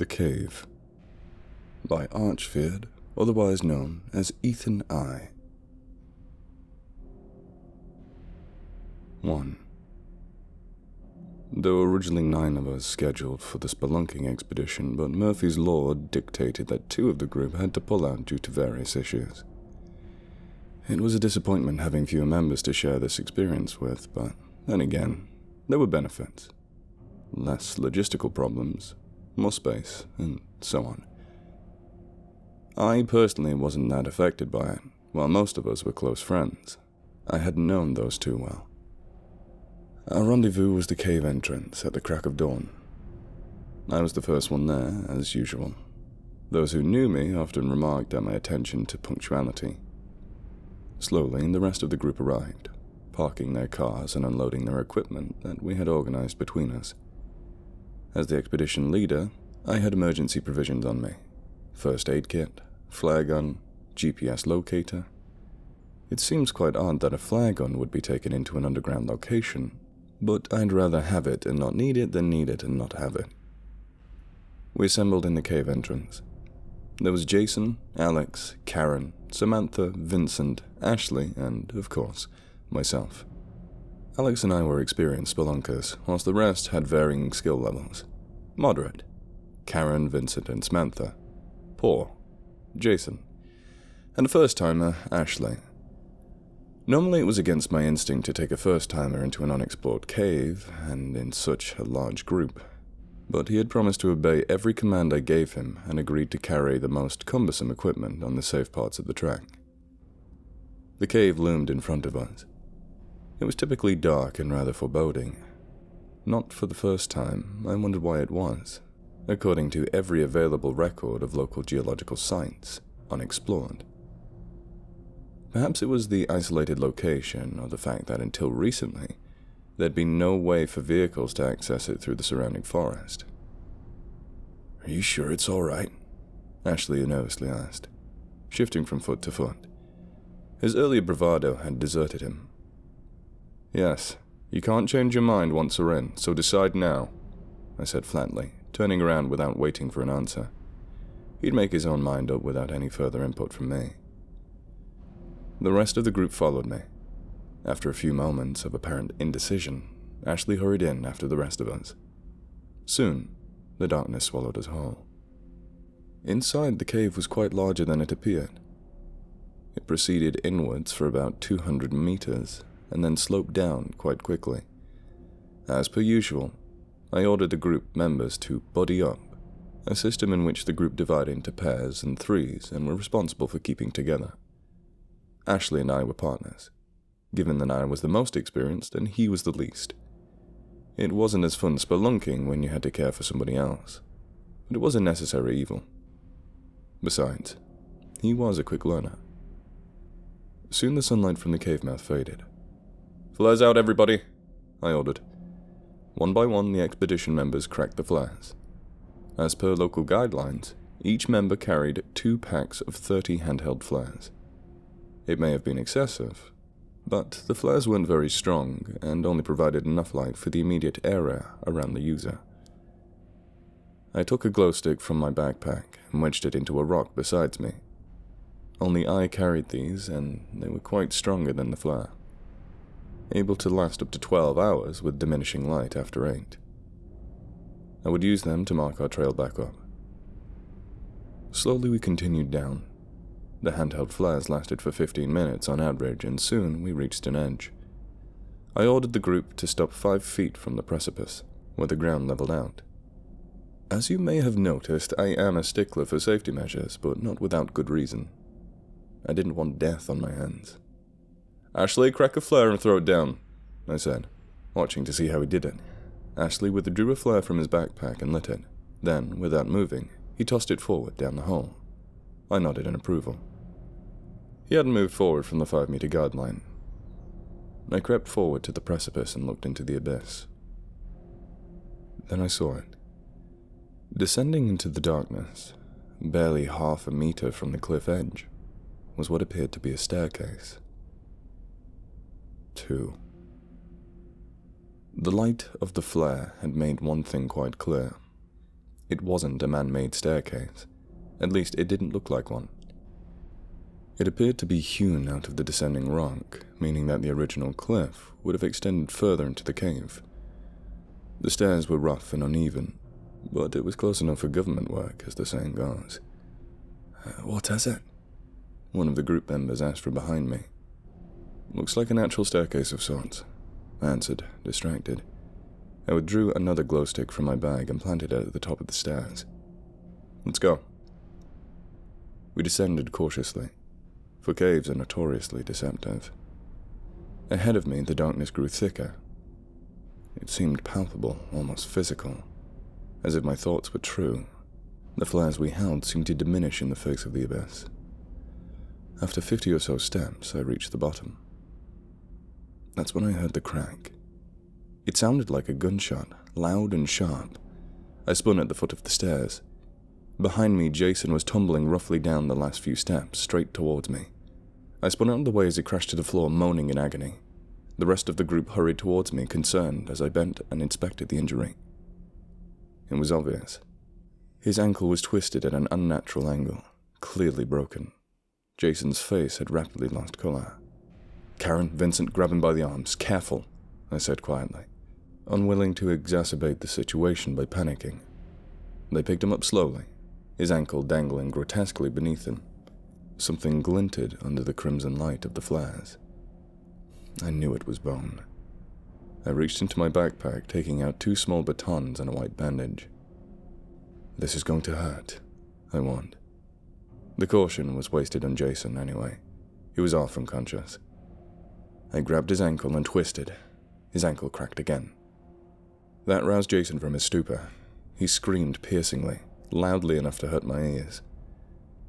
The Cave by Archfeared, otherwise known as Ethan I. 1. There were originally 9 of us scheduled for the spelunking expedition, but Murphy's Law dictated that 2 of the group had to pull out due to various issues. It was a disappointment having fewer members to share this experience with, but then again, there were benefits. Less logistical problems, more space, and so on. I personally wasn't that affected by it, while most of us were close friends. I had known those 2 well. Our rendezvous was the cave entrance at the crack of dawn. I was the first one there, as usual. Those who knew me often remarked at my attention to punctuality. Slowly, the rest of the group arrived, parking their cars and unloading their equipment that we had organized between us. As the expedition leader, I had emergency provisions on me. First aid kit, flare gun, GPS locator. It seems quite odd that a flare gun would be taken into an underground location, but I'd rather have it and not need it than need it and not have it. We assembled in the cave entrance. There was Jason, Alex, Karen, Samantha, Vincent, Ashley, and, of course, myself. Alex and I were experienced spelunkers, whilst the rest had varying skill levels. Moderate. Karen, Vincent, and Samantha. Poor. Jason. And a first-timer, Ashley. Normally it was against my instinct to take a first-timer into an unexplored cave, and in such a large group. But he had promised to obey every command I gave him and agreed to carry the most cumbersome equipment on the safe parts of the track. The cave loomed in front of us. It was typically dark and rather foreboding. Not for the first time, I wondered why it was, according to every available record of local geological sites, unexplored. Perhaps it was the isolated location or the fact that until recently, there'd been no way for vehicles to access it through the surrounding forest. "Are you sure it's all right?" Ashley nervously asked, shifting from foot to foot. His earlier bravado had deserted him. "Yes, you can't change your mind once we're in, so decide now," I said flatly, turning around without waiting for an answer. He'd make his own mind up without any further input from me. The rest of the group followed me. After a few moments of apparent indecision, Ashley hurried in after the rest of us. Soon, the darkness swallowed us whole. Inside, the cave was quite larger than it appeared. It proceeded inwards for about 200 meters, and then sloped down quite quickly. As per usual, I ordered the group members to buddy up, a system in which the group divided into pairs and threes and were responsible for keeping together. Ashley and I were partners, given that I was the most experienced and he was the least. It wasn't as fun spelunking when you had to care for somebody else, but it was a necessary evil. Besides, he was a quick learner. Soon the sunlight from the cave mouth faded. "Flares out, everybody," I ordered. One by one, the expedition members cracked the flares. As per local guidelines, each member carried 2 packs of 30 handheld flares. It may have been excessive, but the flares weren't very strong and only provided enough light for the immediate area around the user. I took a glow stick from my backpack and wedged it into a rock beside me. Only I carried these, and they were quite stronger than the flare, able to last up to 12 hours with diminishing light after 8. I would use them to mark our trail back up. Slowly we continued down. The handheld flares lasted for 15 minutes on average, and soon we reached an edge. I ordered the group to stop 5 feet from the precipice, where the ground leveled out. As you may have noticed, I am a stickler for safety measures, but not without good reason. I didn't want death on my hands. "Ashley, crack a flare and throw it down," I said, watching to see how he did it. Ashley withdrew a flare from his backpack and lit it. Then, without moving, he tossed it forward down the hole. I nodded in approval. He hadn't moved forward from the 5-meter guideline. I crept forward to the precipice and looked into the abyss. Then I saw it. Descending into the darkness, barely half a meter from the cliff edge, was what appeared to be a staircase. 2. The light of the flare had made one thing quite clear. It wasn't a man-made staircase. At least, it didn't look like one. It appeared to be hewn out of the descending rock, meaning that the original cliff would have extended further into the cave. The stairs were rough and uneven, but it was close enough for government work, as the saying goes. "What is it?" one of the group members asked from behind me. "Looks like a natural staircase of sorts," I answered, distracted. I withdrew another glow stick from my bag and planted it at the top of the stairs. "Let's go." We descended cautiously, for caves are notoriously deceptive. Ahead of me, the darkness grew thicker. It seemed palpable, almost physical. As if my thoughts were true, the flares we held seemed to diminish in the face of the abyss. After 50 or so steps, I reached the bottom. That's when I heard the crack. It sounded like a gunshot, loud and sharp. I spun at the foot of the stairs. Behind me, Jason was tumbling roughly down the last few steps, straight towards me. I spun out of the way as he crashed to the floor, moaning in agony. The rest of the group hurried towards me, concerned, as I bent and inspected the injury. It was obvious. His ankle was twisted at an unnatural angle, clearly broken. Jason's face had rapidly lost color. "Karen, Vincent, grab him by the arms. Careful," I said quietly, unwilling to exacerbate the situation by panicking. They picked him up slowly, his ankle dangling grotesquely beneath him. Something glinted under the crimson light of the flares. I knew it was bone. I reached into my backpack, taking out 2 small batons and a white bandage. "This is going to hurt," I warned. The caution was wasted on Jason anyway. He was off unconscious. I grabbed his ankle and twisted. His ankle cracked again. That roused Jason from his stupor. He screamed piercingly, loudly enough to hurt my ears.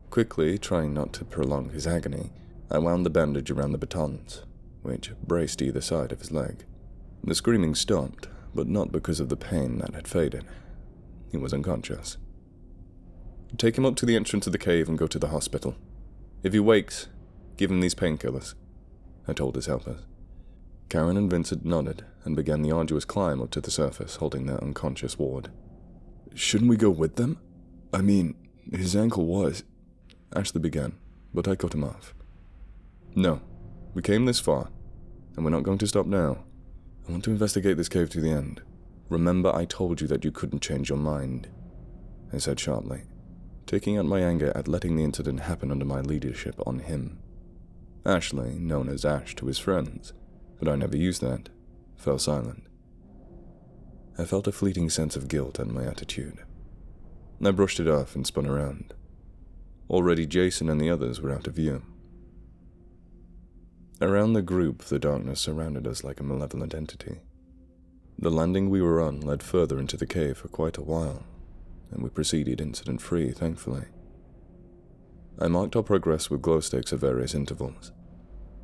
Quickly, trying not to prolong his agony, I wound the bandage around the batons, which braced either side of his leg. The screaming stopped, but not because of the pain that had faded. He was unconscious. "Take him up to the entrance of the cave and go to the hospital. If he wakes, give him these painkillers," I told his helpers. Karen and Vincent nodded and began the arduous climb up to the surface, holding their unconscious ward. "Shouldn't we go with them? I mean, his ankle was..." Ashley began, but I cut him off. "No, we came this far, and we're not going to stop now. I want to investigate this cave to the end. Remember, I told you that you couldn't change your mind," I said sharply, taking out my anger at letting the incident happen under my leadership on him. Ashley, known as Ash to his friends, but I never used that, fell silent. I felt a fleeting sense of guilt at my attitude. I brushed it off and spun around. Already Jason and the others were out of view. Around the group, the darkness surrounded us like a malevolent entity. The landing we were on led further into the cave for quite a while, and we proceeded incident-free, thankfully. I marked our progress with glow sticks at various intervals.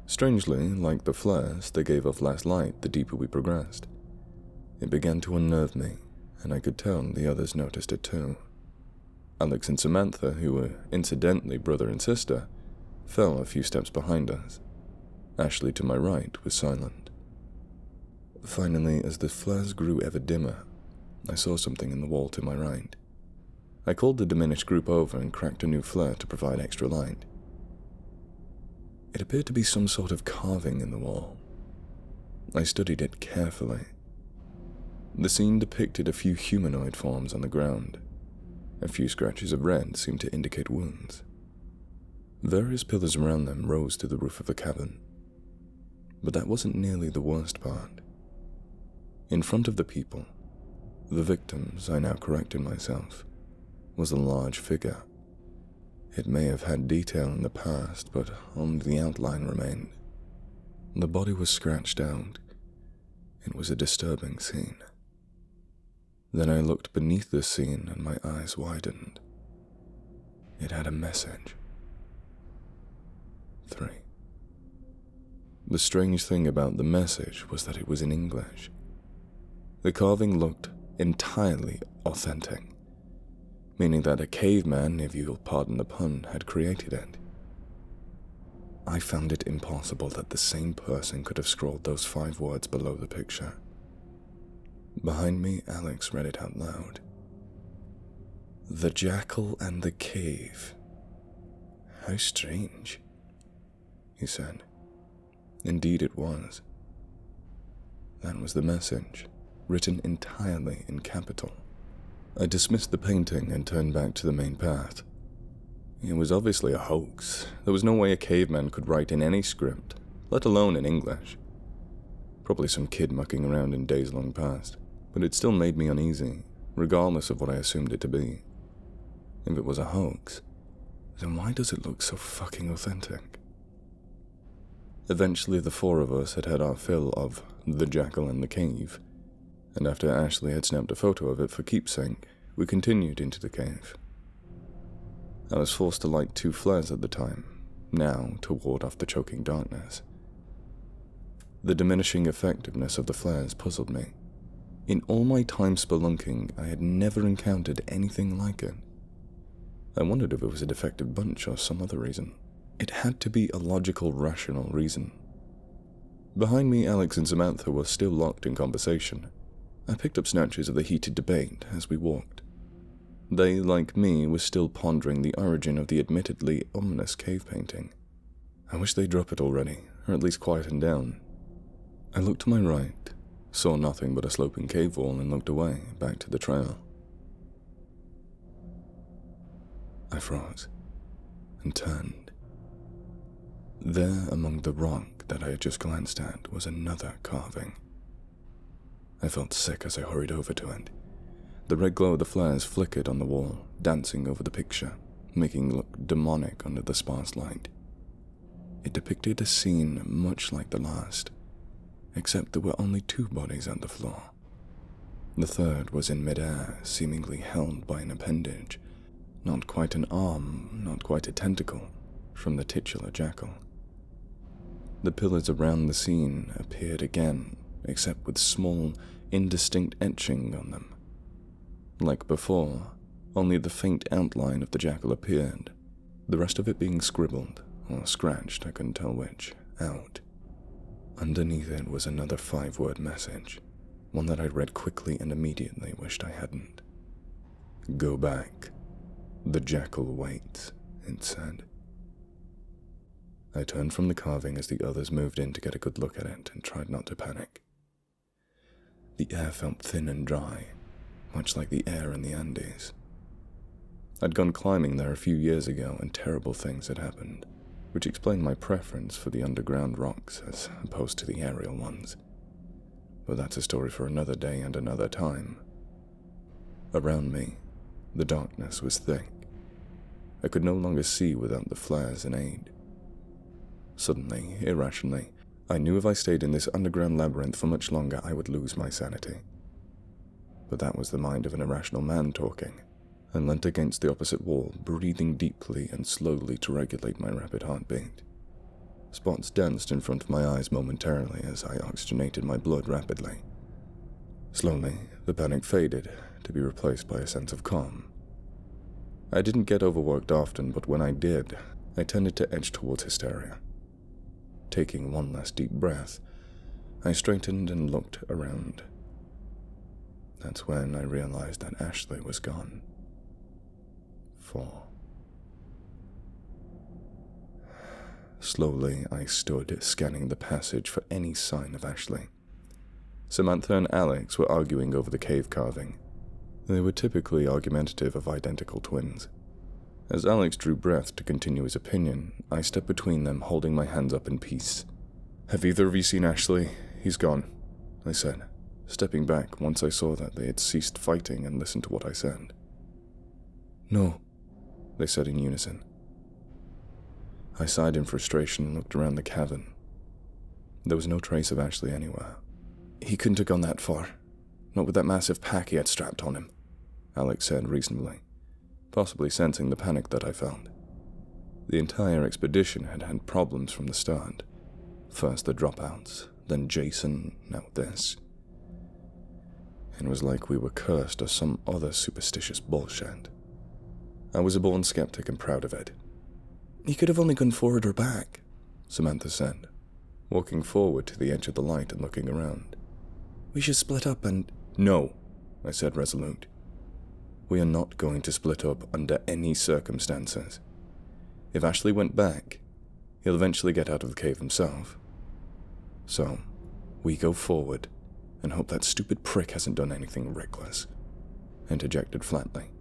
Strangely, like the flares, they gave off less light the deeper we progressed. It began to unnerve me, and I could tell the others noticed it too. Alex and Samantha, who were incidentally brother and sister, fell a few steps behind us. Ashley, to my right, was silent. Finally, as the flares grew ever dimmer, I saw something in the wall to my right. I called the diminished group over and cracked a new flare to provide extra light. It appeared to be some sort of carving in the wall. I studied it carefully. The scene depicted a few humanoid forms on the ground. A few scratches of red seemed to indicate wounds. Various pillars around them rose to the roof of the cavern. But that wasn't nearly the worst part. In front of the people, the victims, I now corrected myself, was a large figure. It may have had detail in the past, but only the outline remained. The body was scratched out. It was a disturbing scene. Then I looked beneath the scene and my eyes widened. It had a message. 3. The strange thing about the message was that it was in English. The carving looked entirely authentic, meaning that a caveman, if you'll pardon the pun, had created it. I found it impossible that the same person could have scrawled those 5 words below the picture. Behind me, Alex read it out loud. The jackal and the cave. How strange, he said. Indeed it was. That was the message, written entirely in capital. I dismissed the painting and turned back to the main path. It was obviously a hoax. There was no way a caveman could write in any script, let alone in English. Probably some kid mucking around in days long past, but it still made me uneasy, regardless of what I assumed it to be. If it was a hoax, then why does it look so fucking authentic? Eventually the four of us had had our fill of the jackal in the cave, and after Ashley had snapped a photo of it for keepsake, we continued into the cave. I was forced to light 2 flares at the time, now to ward off the choking darkness. The diminishing effectiveness of the flares puzzled me. In all my time spelunking, I had never encountered anything like it. I wondered if it was a defective bunch or some other reason. It had to be a logical, rational reason. Behind me, Alex and Samantha were still locked in conversation. I picked up snatches of the heated debate as we walked. They, like me, were still pondering the origin of the admittedly ominous cave painting. I wish they'd drop it already, or at least quieten down. I looked to my right, saw nothing but a sloping cave wall, and looked away, back to the trail. I froze, and turned. There, among the rock that I had just glanced at, was another carving. I felt sick as I hurried over to it. The red glow of the flares flickered on the wall, dancing over the picture, making it look demonic under the sparse light. It depicted a scene much like the last, except there were only 2 bodies on the floor. The third was in midair, seemingly held by an appendage, not quite an arm, not quite a tentacle, from the titular jackal. The pillars around the scene appeared again, except with small, indistinct etching on them. Like before, only the faint outline of the jackal appeared, the rest of it being scribbled, or scratched, I couldn't tell which, out. Underneath it was another 5-word message, one that I read quickly and immediately wished I hadn't. "Go back. The jackal waits," it said. I turned from the carving as the others moved in to get a good look at it and tried not to panic. The air felt thin and dry, much like the air in the Andes. I'd gone climbing there a few years ago and terrible things had happened, which explained my preference for the underground rocks as opposed to the aerial ones. But that's a story for another day and another time. Around me, the darkness was thick. I could no longer see without the flares in aid. Suddenly, irrationally, I knew if I stayed in this underground labyrinth for much longer, I would lose my sanity. But that was the mind of an irrational man talking. I leant against the opposite wall, breathing deeply and slowly to regulate my rapid heartbeat. Spots danced in front of my eyes momentarily as I oxygenated my blood rapidly. Slowly, the panic faded, to be replaced by a sense of calm. I didn't get overworked often, but when I did, I tended to edge towards hysteria. Taking one last deep breath, I straightened and looked around. That's when I realized that Ashley was gone. 4. Slowly, I stood, scanning the passage for any sign of Ashley. Samantha and Alex were arguing over the cave carving. They were typically argumentative of identical twins. As Alex drew breath to continue his opinion, I stepped between them, holding my hands up in peace. "Have either of you seen Ashley? He's gone," I said, stepping back once I saw that they had ceased fighting and listened to what I said. "No," they said in unison. I sighed in frustration and looked around the cavern. There was no trace of Ashley anywhere. "He couldn't have gone that far, not with that massive pack he had strapped on him," Alex said reasonably, possibly sensing the panic that I felt. The entire expedition had had problems from the start. First the dropouts, then Jason, now this. It was like we were cursed or some other superstitious bullshit. I was a born skeptic and proud of it. "He could have only gone forward or back," Samantha said, walking forward to the edge of the light and looking around. "We should split up and—" "No," I said resolute. We are not going to split up under any circumstances. If Ashley went back, he'll eventually get out of the cave himself. So, we go forward and hope that stupid prick hasn't done anything reckless," I interjected flatly,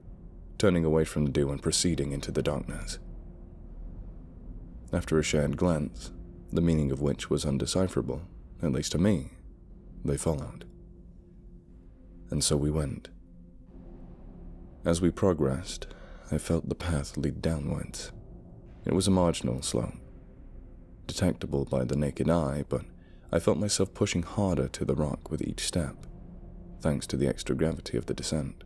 turning away from the two and proceeding into the darkness. After a shared glance, the meaning of which was undecipherable, at least to me, they followed. And so we went. As we progressed, I felt the path lead downwards. It was a marginal slope, detectable by the naked eye, but I felt myself pushing harder to the rock with each step, thanks to the extra gravity of the descent.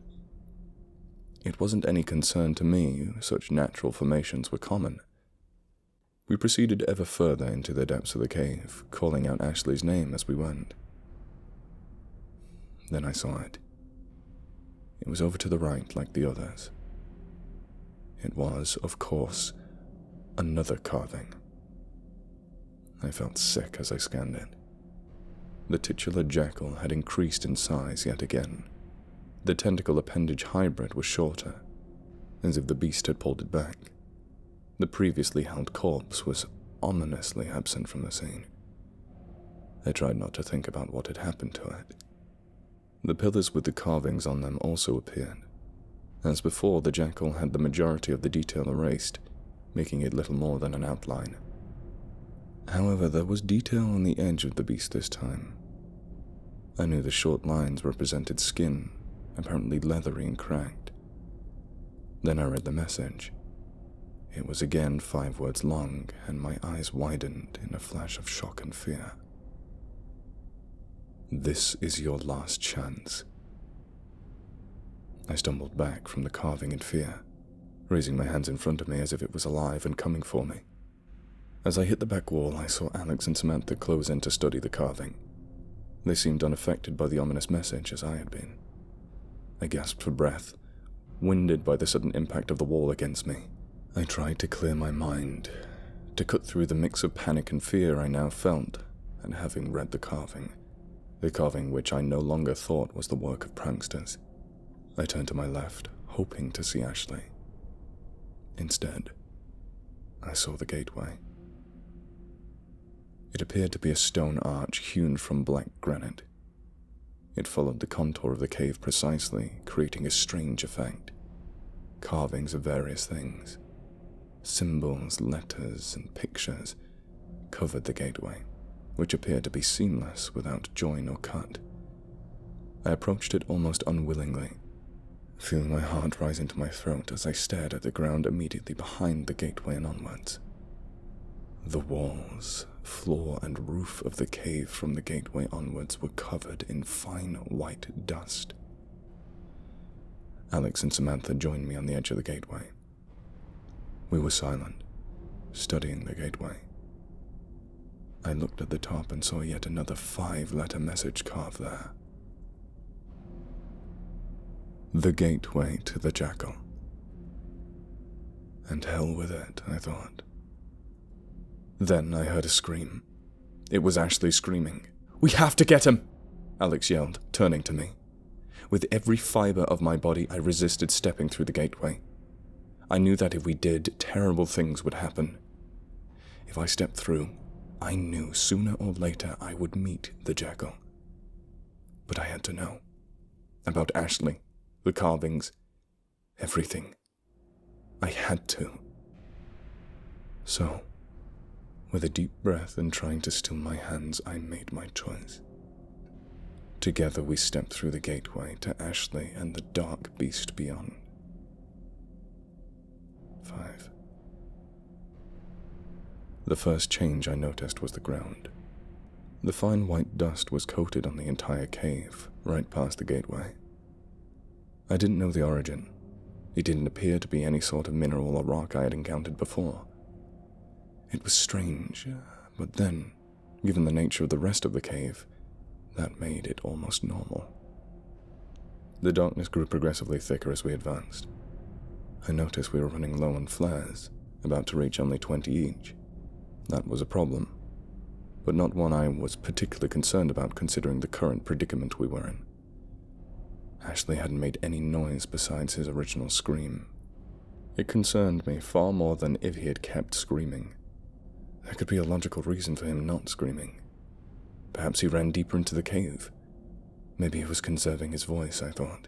It wasn't any concern to me, such natural formations were common. We proceeded ever further into the depths of the cave, calling out Ashley's name as we went. Then I saw it. It was over to the right like the others. It was, of course, another carving. I felt sick as I scanned it. The titular jackal had increased in size yet again. The tentacle appendage hybrid was shorter, as if the beast had pulled it back. The previously held corpse was ominously absent from the scene. I tried not to think about what had happened to it. The pillars with the carvings on them also appeared. As before, the jackal had the majority of the detail erased, making it little more than an outline. However, there was detail on the edge of the beast this time. I knew the short lines represented skin, apparently leathery and cracked. Then I read the message. It was again 5 words long, and my eyes widened in a flash of shock and fear. "This is your last chance." I stumbled back from the carving in fear, raising my hands in front of me as if it was alive and coming for me. As I hit the back wall, I saw Alex and Samantha close in to study the carving. They seemed unaffected by the ominous message as I had been. I gasped for breath, winded by the sudden impact of the wall against me. I tried to clear my mind, to cut through the mix of panic and fear I now felt at having read the carving which I no longer thought was the work of pranksters. I turned to my left, hoping to see Ashley. Instead, I saw the gateway. It appeared to be a stone arch hewn from black granite. It followed the contour of the cave precisely, creating a strange effect. Carvings of various things, symbols, letters, and pictures, covered the gateway, which appeared to be seamless without join or cut. I approached it almost unwillingly, feeling my heart rise into my throat as I stared at the ground immediately behind the gateway and onwards. The walls, floor, and roof of the cave from the gateway onwards were covered in fine white dust. Alex and Samantha joined me on the edge of the gateway. We were silent, studying the gateway. I looked at the top and saw yet another 5-letter message carved there. The gateway to the jackal. And hell with it, I thought. Then I heard a scream. It was Ashley screaming. "We have to get him!" Alex yelled, turning to me. With every fiber of my body, I resisted stepping through the gateway. I knew that if we did, terrible things would happen. If I stepped through, I knew sooner or later I would meet the jackal. But I had to know. About Ashley, the carvings, everything. I had to. So, with a deep breath and trying to still my hands, I made my choice. Together we stepped through the gateway to Ashley and the dark beast beyond. 5. The first change I noticed was the ground. The fine white dust was coated on the entire cave, right past the gateway. I didn't know the origin. It didn't appear to be any sort of mineral or rock I had encountered before. It was strange, but then, given the nature of the rest of the cave, that made it almost normal. The darkness grew progressively thicker as we advanced. I noticed we were running low on flares, about to reach only 20 each. That was a problem, but not one I was particularly concerned about considering the current predicament we were in. Ashley hadn't made any noise besides his original scream. It concerned me far more than if he had kept screaming. There could be a logical reason for him not screaming. Perhaps he ran deeper into the cave. Maybe he was conserving his voice, I thought.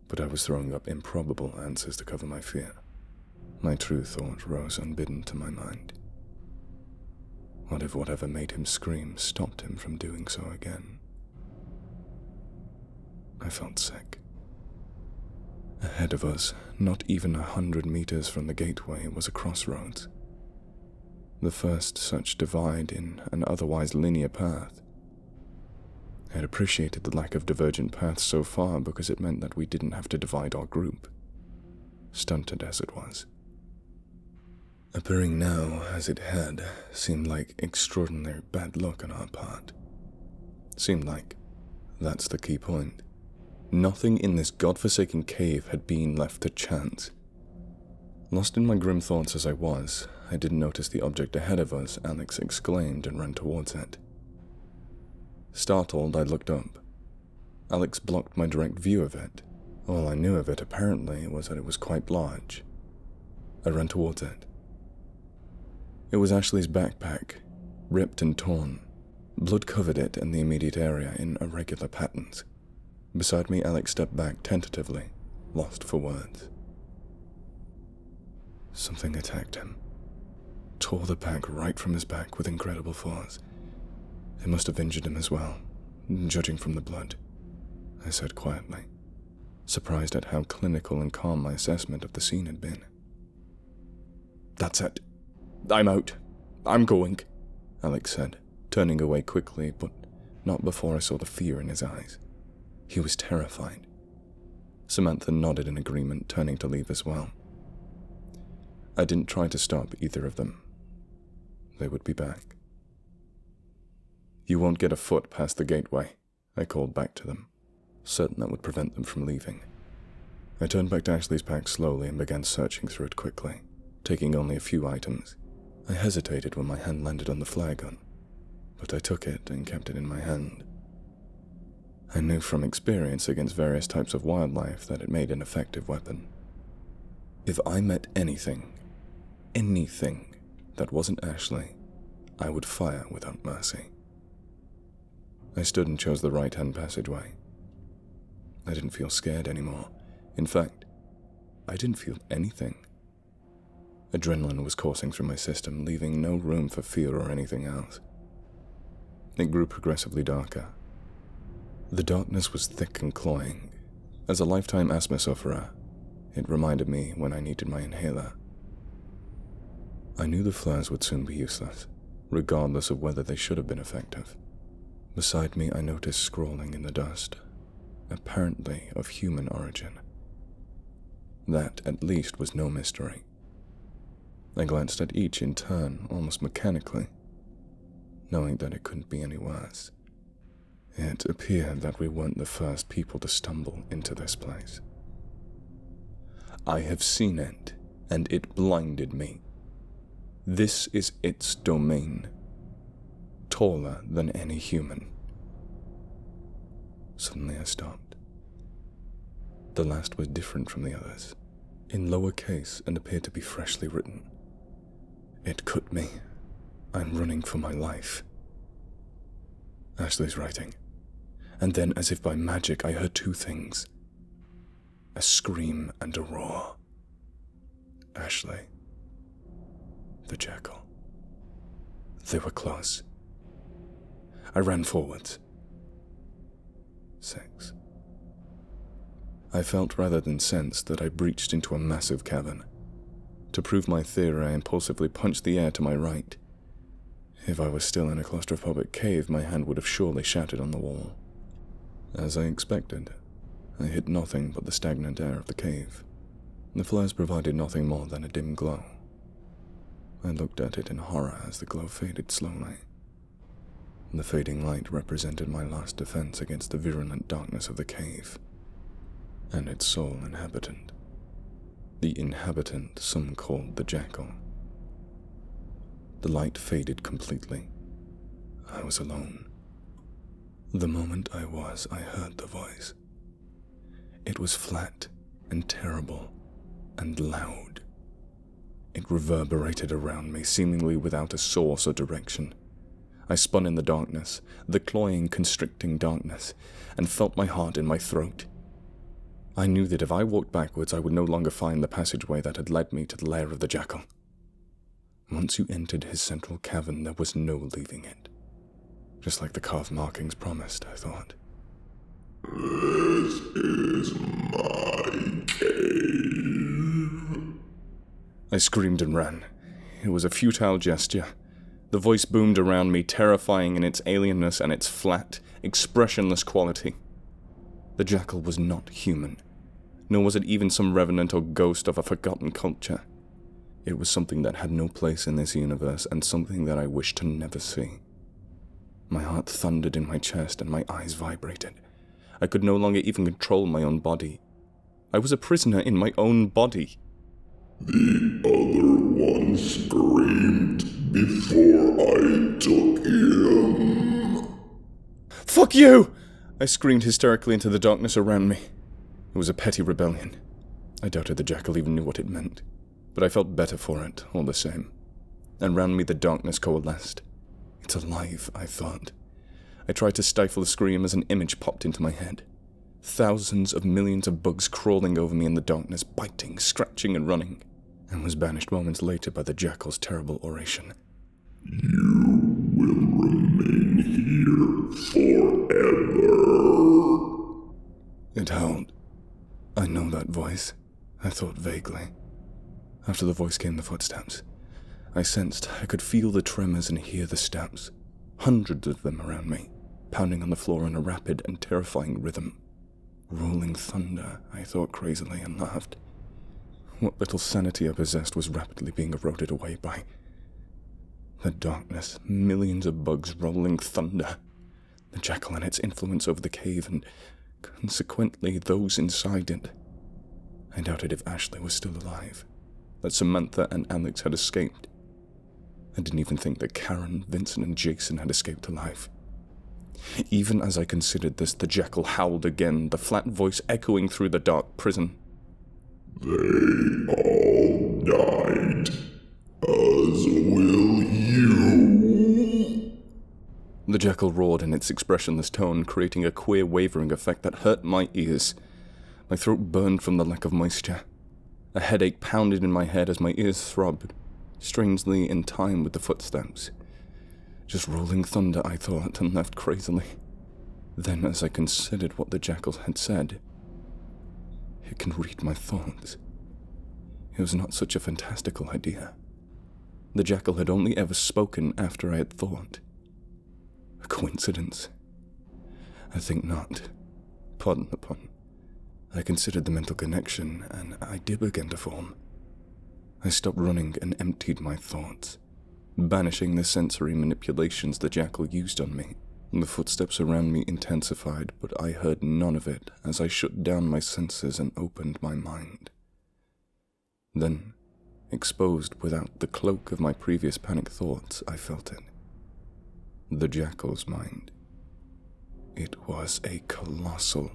But I was throwing up improbable answers to cover my fear. My true thought rose unbidden to my mind. What if whatever made him scream stopped him from doing so again? I felt sick. Ahead of us, not even 100 meters from the gateway, was a crossroads. The first such divide in an otherwise linear path. I had appreciated the lack of divergent paths so far because it meant that we didn't have to divide our group, stunted as it was. Appearing now as it had seemed like extraordinary bad luck on our part. Seemed like that's the key point. Nothing in this godforsaken cave had been left to chance. Lost in my grim thoughts as I was, I didn't notice the object ahead of us, Alex exclaimed and ran towards it. Startled, I looked up. Alex blocked my direct view of it. All I knew of it, apparently, was that it was quite large. I ran towards it. It was Ashley's backpack, ripped and torn. Blood covered it and the immediate area in irregular patterns. Beside me, Alex stepped back tentatively, lost for words. Something attacked him. Tore the pack right from his back with incredible force. It must have injured him as well, judging from the blood, I said quietly, surprised at how clinical and calm my assessment of the scene had been. That's it. I'm out. I'm going, Alex said, turning away quickly, but not before I saw the fear in his eyes. He was terrified. Samantha nodded in agreement, turning to leave as well. I didn't try to stop either of them. They would be back. You won't get a foot past the gateway, I called back to them, certain that would prevent them from leaving. I turned back to Ashley's pack slowly and began searching through it quickly, taking only a few items. I hesitated when my hand landed on the flare gun, but I took it and kept it in my hand. I knew from experience against various types of wildlife that it made an effective weapon. If I met anything that wasn't Ashley, I would fire without mercy. I stood and chose the right-hand passageway. I didn't feel scared anymore. In fact, I didn't feel anything. Adrenaline was coursing through my system, leaving no room for fear or anything else. It grew progressively darker. The darkness was thick and cloying. As a lifetime asthma sufferer, it reminded me when I needed my inhaler. I knew the flares would soon be useless, regardless of whether they should have been effective. Beside me, I noticed scrawling in the dust, apparently of human origin. That, at least, was no mystery. I glanced at each in turn, almost mechanically, knowing that it couldn't be any worse. It appeared that we weren't the first people to stumble into this place. I have seen it, and it blinded me. This is its domain, taller than any human. Suddenly I stopped. The last was different from the others, in lower case and appeared to be freshly written. It cut me. I'm running for my life. Ashley's writing. And then, as if by magic, I heard two things. A scream and a roar. Ashley. The jackal. They were close. I ran forwards. 6. I felt rather than sensed that I breached into a massive cavern. To prove my theory, I impulsively punched the air to my right. If I was still in a claustrophobic cave, my hand would have surely shattered on the wall. As I expected, I hit nothing but the stagnant air of the cave. The flares provided nothing more than a dim glow. I looked at it in horror as the glow faded slowly. The fading light represented my last defense against the virulent darkness of the cave, and its sole inhabitant. The inhabitant some called the jackal. The light faded completely. I was alone. The moment I heard the voice. It was flat and terrible and loud. It reverberated around me, seemingly without a source or direction. I spun in the darkness, the cloying, constricting darkness, and felt my heart in my throat. I knew that if I walked backwards, I would no longer find the passageway that had led me to the lair of the jackal. Once you entered his central cavern, there was no leaving it. Just like the carved markings promised, I thought. This is my cave. I screamed and ran. It was a futile gesture. The voice boomed around me, terrifying in its alienness and its flat, expressionless quality. The jackal was not human, nor was it even some revenant or ghost of a forgotten culture. It was something that had no place in this universe, and something that I wished to never see. My heart thundered in my chest and my eyes vibrated. I could no longer even control my own body. I was a prisoner in my own body. The other one screamed before I took him. "Fuck you!" I screamed hysterically into the darkness around me. It was a petty rebellion. I doubted the jackal even knew what it meant, but I felt better for it, all the same. And round me the darkness coalesced. It's alive, I thought. I tried to stifle a scream as an image popped into my head. Thousands of millions of bugs crawling over me in the darkness, biting, scratching, and running, and was banished moments later by the jackal's terrible oration. You will remain here forever. It howled. I know that voice, I thought vaguely. After the voice came the footsteps. I sensed, I could feel the tremors and hear the steps. Hundreds of them around me, pounding on the floor in a rapid and terrifying rhythm. Rolling thunder, I thought crazily and laughed. What little sanity I possessed was rapidly being eroded away by the darkness, millions of bugs, rolling thunder, the jackal and its influence over the cave, and consequently those inside it. I doubted if Ashley was still alive, that Samantha and Alex had escaped. I didn't even think that Karen, Vincent, and Jason had escaped alive. Even as I considered this, the jackal howled again, the flat voice echoing through the dark prison. They all died, as will you. The jackal roared in its expressionless tone, creating a queer wavering effect that hurt my ears. My throat burned from the lack of moisture. A headache pounded in my head as my ears throbbed, strangely in time with the footsteps. Just rolling thunder, I thought, and laughed crazily. Then, as I considered what the jackal had said, it can read my thoughts. It was not such a fantastical idea. The jackal had only ever spoken after I had thought. A coincidence? I think not. Pardon the pun. I considered the mental connection, and an idea began to form. I stopped running and emptied my thoughts, banishing the sensory manipulations the jackal used on me. The footsteps around me intensified, but I heard none of it as I shut down my senses and opened my mind. Then, exposed without the cloak of my previous panic thoughts, I felt it. The jackal's mind. It was a colossal,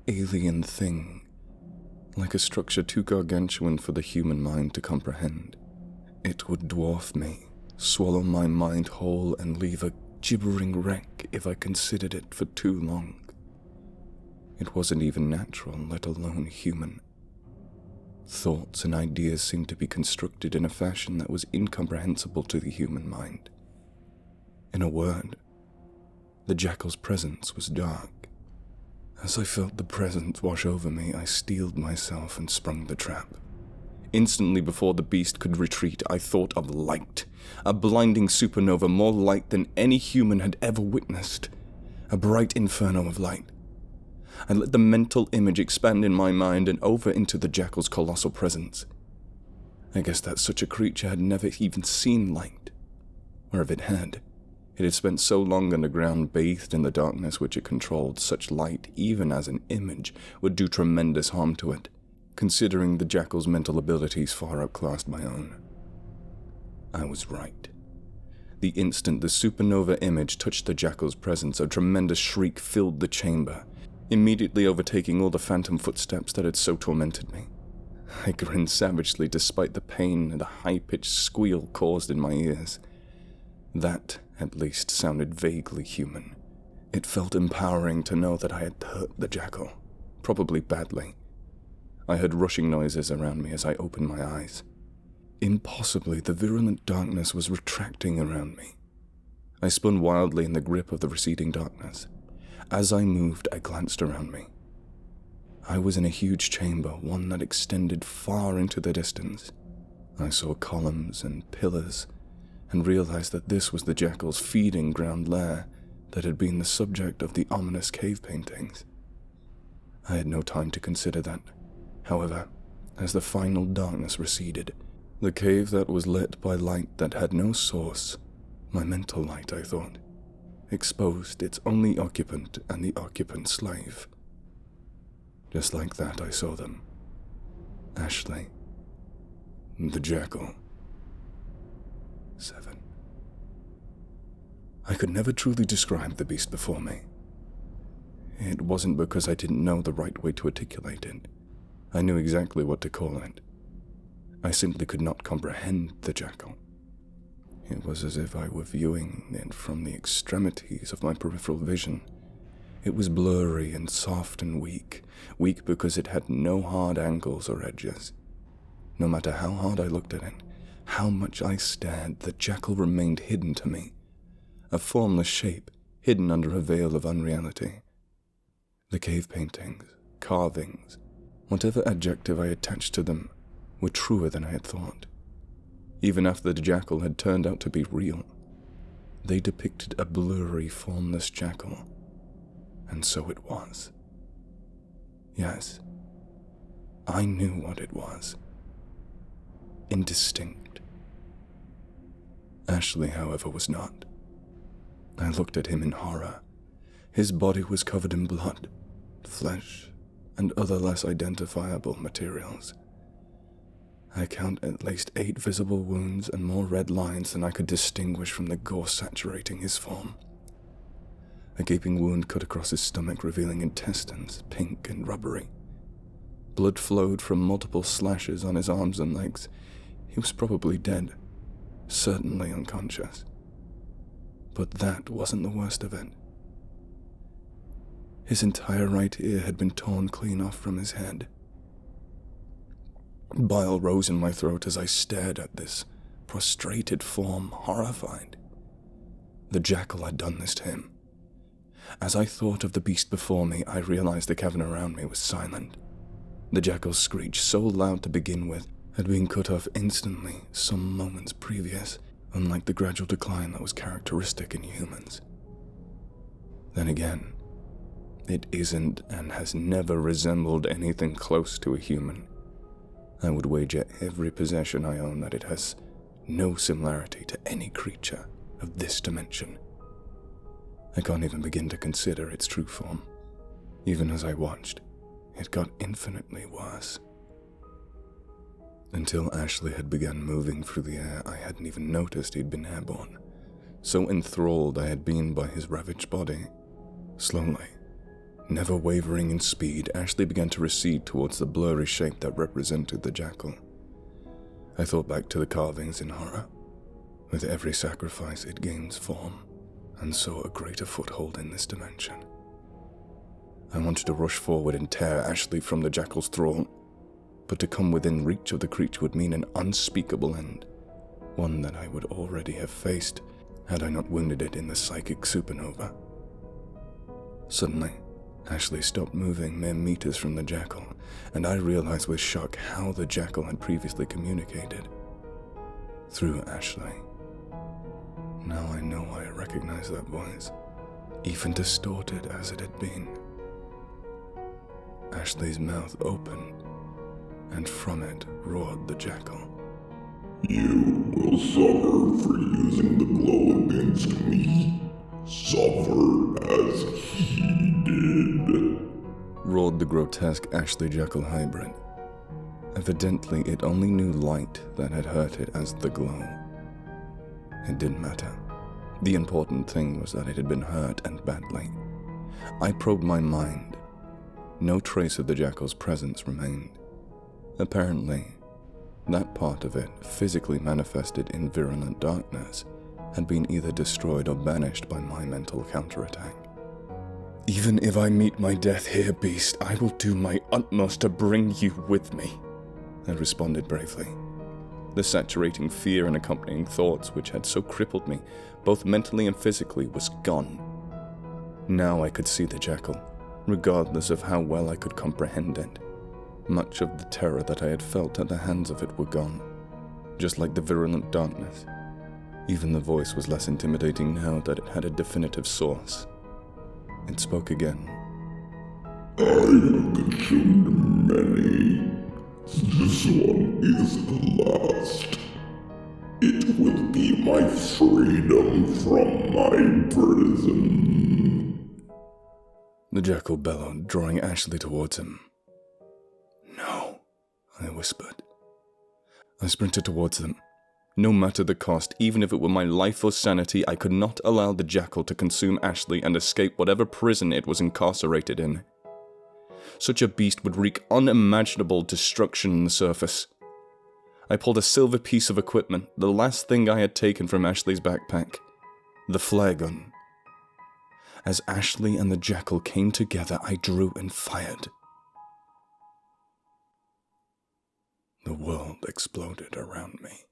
alien thing, like a structure too gargantuan for the human mind to comprehend. It would dwarf me, swallow my mind whole, and leave a gibbering wreck if I considered it for too long. It wasn't even natural, let alone human. Thoughts and ideas seemed to be constructed in a fashion that was incomprehensible to the human mind. In a word, the jackal's presence was dark. As I felt the presence wash over me, I steeled myself and sprung the trap. Instantly before the beast could retreat, I thought of light. A blinding supernova, more light than any human had ever witnessed. A bright inferno of light. I let the mental image expand in my mind and over into the jackal's colossal presence. I guess that such a creature had never even seen light. Or if it had spent so long underground, bathed in the darkness which it controlled. Such light, even as an image, would do tremendous harm to it, considering the jackal's mental abilities far outclassed my own. I was right. The instant the supernova image touched the jackal's presence, a tremendous shriek filled the chamber. immediately overtaking all the phantom footsteps that had so tormented me. I grinned savagely despite the pain and the high-pitched squeal caused in my ears. That, at least, sounded vaguely human. It felt empowering to know that I had hurt the jackal, probably badly. I heard rushing noises around me as I opened my eyes. Impossibly, the virulent darkness was retracting around me. I spun wildly in the grip of the receding darkness. As I moved, I glanced around me. I was in a huge chamber, one that extended far into the distance. I saw columns and pillars, and realized that this was the jackal's feeding ground lair that had been the subject of the ominous cave paintings. I had no time to consider that. However, as the final darkness receded, the cave that was lit by light that had no source, my mental light, I thought, exposed its only occupant and the occupant's slave. Just like that, I saw them. Ashley. The jackal. 7. I could never truly describe the beast before me. It wasn't because I didn't know the right way to articulate it. I knew exactly what to call it. I simply could not comprehend the jackal. It was as if I were viewing it from the extremities of my peripheral vision. It was blurry and soft and weak because it had no hard angles or edges. No matter how hard I looked at it, how much I stared, the jackal remained hidden to me, a formless shape hidden under a veil of unreality. The cave paintings, carvings, whatever adjective I attached to them, were truer than I had thought. Even after the jackal had turned out to be real, they depicted a blurry, formless jackal. And so it was. Yes, I knew what it was. Indistinct. Ashley, however, was not. I looked at him in horror. His body was covered in blood, flesh, and other less identifiable materials. I count at least 8 visible wounds and more red lines than I could distinguish from the gore saturating his form. A gaping wound cut across his stomach, revealing intestines, pink and rubbery. Blood flowed from multiple slashes on his arms and legs. He was probably dead, certainly unconscious. But that wasn't the worst of it. His entire right ear had been torn clean off from his head. Bile rose in my throat as I stared at this prostrated form, horrified. The jackal had done this to him. As I thought of the beast before me, I realized the cavern around me was silent. The jackal's screech, so loud to begin with, had been cut off instantly some moments previous, unlike the gradual decline that was characteristic in humans. Then again, it isn't and has never resembled anything close to a human. I would wager every possession I own that it has no similarity to any creature of this dimension. I can't even begin to consider its true form. Even as I watched, it got infinitely worse. Until Ashley had begun moving through the air, I hadn't even noticed he'd been airborne. So enthralled I had been by his ravaged body. Slowly, never wavering in speed, Ashley began to recede towards the blurry shape that represented the jackal. I thought back to the carvings in horror. With every sacrifice, it gains form, and so a greater foothold in this dimension. I wanted to rush forward and tear Ashley from the jackal's thrall, but to come within reach of the creature would mean an unspeakable end, one that I would already have faced had I not wounded it in the psychic supernova. Suddenly, Ashley stopped moving mere meters from the jackal, and I realized with shock how the jackal had previously communicated. Through Ashley. Now I know why I recognized that voice, even distorted as it had been. Ashley's mouth opened, and from it roared the jackal. You will suffer for using the glow against me. Suffer as he did. Roared the grotesque Ashley Jackal hybrid. Evidently, it only knew light that had hurt it as the glow. It didn't matter. The important thing was that it had been hurt and badly. I probed my mind, No trace of the jackal's presence remained. Apparently, that part of it, physically manifested in virulent darkness, had been either destroyed or banished by my mental counterattack. "Even if I meet my death here, beast, I will do my utmost to bring you with me," I responded bravely. The saturating fear and accompanying thoughts which had so crippled me, both mentally and physically, was gone. Now I could see the jackal, regardless of how well I could comprehend it. Much of the terror that I had felt at the hands of it were gone, just like the virulent darkness. Even the voice was less intimidating now that it had a definitive source. It spoke again. "I have consumed many. This one is the last. It will be my freedom from my prison." The jackal bellowed, drawing Ashley towards him. "No," I whispered. I sprinted towards them. No matter the cost, even if it were my life or sanity, I could not allow the jackal to consume Ashley and escape whatever prison it was incarcerated in. Such a beast would wreak unimaginable destruction on the surface. I pulled a silver piece of equipment, the last thing I had taken from Ashley's backpack, the flare gun. As Ashley and the jackal came together, I drew and fired. The world exploded around me.